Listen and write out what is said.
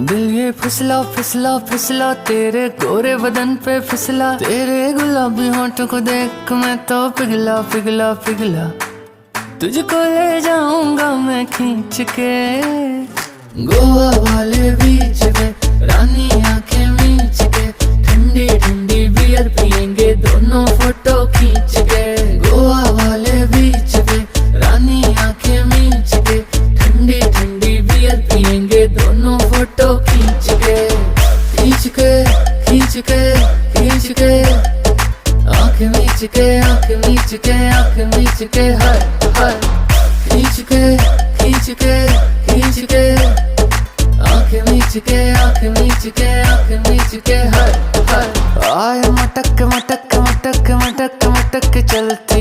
दिल ये फिसला फिसला फिसला तेरे गोरे बदन पे फिसला, तेरे गुलाबी होंठों को देख मैं तो पिघला पिघला पिघला। तुझको ले जाऊंगा मैं खींच के गोवा वाले बीच पे, रानी आंखें मीच के, ठंडी ठंडी बियर पियेंगे दोनों फोटो खींच के। गोवा वाले बीच पे, रानी आंखें मीच के, ठंडी ठंडी बियर पियेंगे दोनों फोटो खींच के। खींच के खींच के खींच के, आंखें मीच के आंखें मीच के आंखें मीच के, हाय हाय। खींच के खींच के खींच के, आंखें मीच के आंखें मीच के आंखें मीच के, हाय हाय। आए मटक मटक मटक मटक मटक चलती